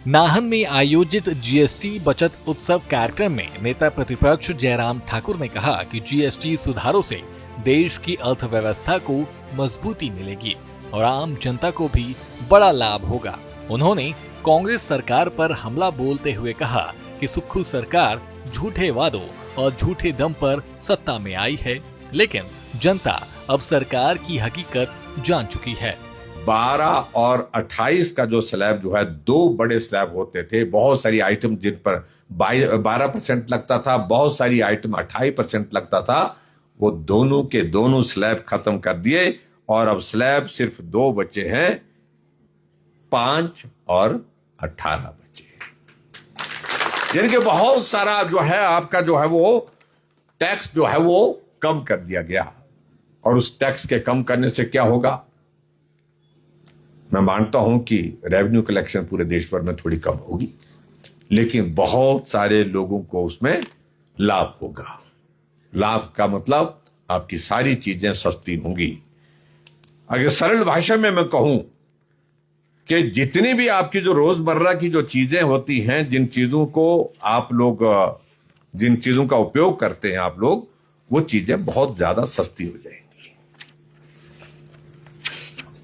नाहन में आयोजित जीएसटी बचत उत्सव कार्यक्रम में नेता प्रतिपक्ष जयराम ठाकुर ने कहा कि जीएसटी सुधारों से देश की अर्थव्यवस्था को मजबूती मिलेगी और आम जनता को भी बड़ा लाभ होगा। उन्होंने कांग्रेस सरकार पर हमला बोलते हुए कहा कि सुक्खू सरकार झूठे वादों और झूठे दम पर सत्ता में आई है, लेकिन जनता अब सरकार की हकीकत जान चुकी है। 12 और 28 का जो स्लैब जो है, 2 बड़े स्लैब होते थे। बहुत सारी आइटम जिन पर 12% लगता था, बहुत सारी आइटम 28% लगता था। वो दोनों के दोनों स्लैब खत्म कर दिए और अब स्लैब सिर्फ 2 बचे हैं, 5 और 18 बचे। यानी कि बहुत सारा जो है आपका जो है वो टैक्स जो है वो कम कर दिया गया। और उस टैक्स के कम करने से क्या होगा? मैं मानता हूं कि रेवेन्यू कलेक्शन पूरे देश भर में थोड़ी कम होगी, लेकिन बहुत सारे लोगों को उसमें लाभ होगा। लाभ का मतलब आपकी सारी चीजें सस्ती होंगी। अगर सरल भाषा में मैं कहूं कि जितनी भी आपकी जो रोजमर्रा की जो चीजें होती हैं, जिन चीजों को आप लोग जिन चीजों का उपयोग करते हैं आप लोग, वो चीजें बहुत ज्यादा सस्ती हो जाएंगी।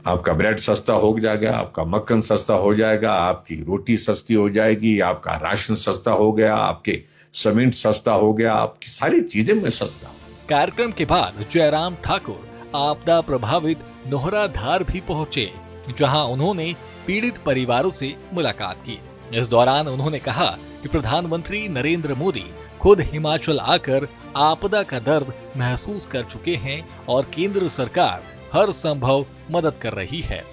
आपका ब्रेड सस्ता हो जाएगा, आपका मक्खन सस्ता हो जाएगा, आपकी रोटी सस्ती हो जाएगी, आपका राशन सस्ता हो गया, आपके सीमेंट सस्ता हो गया, आपकी सारी चीजें में सस्ता। कार्यक्रम के बाद जयराम ठाकुर आपदा प्रभावित नोहराधार भी पहुंचे, जहां उन्होंने पीड़ित परिवारों से मुलाकात की। इस दौरान उन्होंने कहा कि प्रधानमंत्री नरेंद्र मोदी खुद हिमाचल आकर आपदा का दर्द महसूस कर चुके हैं और केंद्र सरकार हर संभव मदद कर रही है।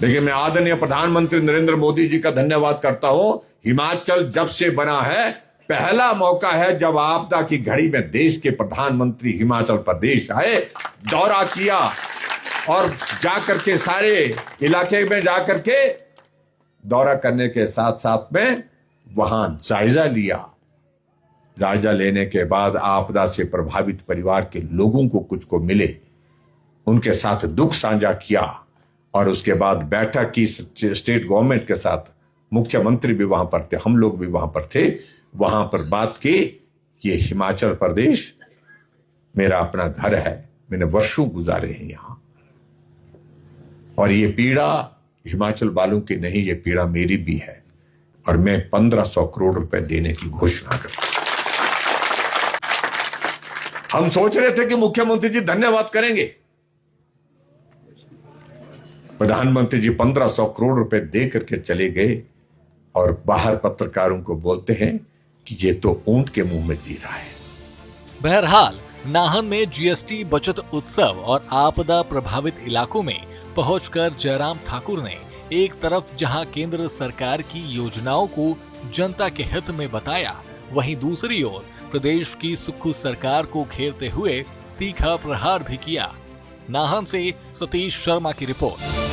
लेकिन मैं आदरणीय प्रधानमंत्री नरेंद्र मोदी जी का धन्यवाद करता हूं। हिमाचल जब से बना है, पहला मौका है जब आपदा की घड़ी में देश के प्रधानमंत्री हिमाचल प्रदेश आए, दौरा किया और जाकर के सारे इलाके में जाकर के दौरा करने के साथ साथ में वहां जायजा लिया। जायजा लेने के बाद आपदा से प्रभावित परिवार के लोगों को कुछ को मिले, उनके साथ दुख साझा किया और उसके बाद बैठक की स्टेट गवर्नमेंट के साथ। मुख्यमंत्री भी वहां पर थे, हम लोग भी वहां पर थे। वहां पर बात की, ये हिमाचल प्रदेश मेरा अपना घर है, मैंने वर्षों गुजारे हैं यहां, और ये पीड़ा हिमाचल वालों की नहीं, ये पीड़ा मेरी भी है, और मैं 1500 करोड़ रुपए देने की घोषणा करता हूं। हम सोच रहे थे कि मुख्यमंत्री जी धन्यवाद करेंगे। प्रधानमंत्री जी 1500 करोड़ रुपए दे करके चले गए और बाहर पत्रकारों को बोलते हैं कि ये तो ऊंट के मुंह में जी रहा है। बहरहाल नाहन में जीएसटी बचत उत्सव और आपदा प्रभावित इलाकों में पहुंचकर जयराम ठाकुर ने एक तरफ जहां केंद्र सरकार की योजनाओं को जनता के हित में बताया, वहीं दूसरी ओर प्रदेश की सुक्खू सरकार को घेरते हुए तीखा प्रहार भी किया। नाहन से सतीश शर्मा की रिपोर्ट।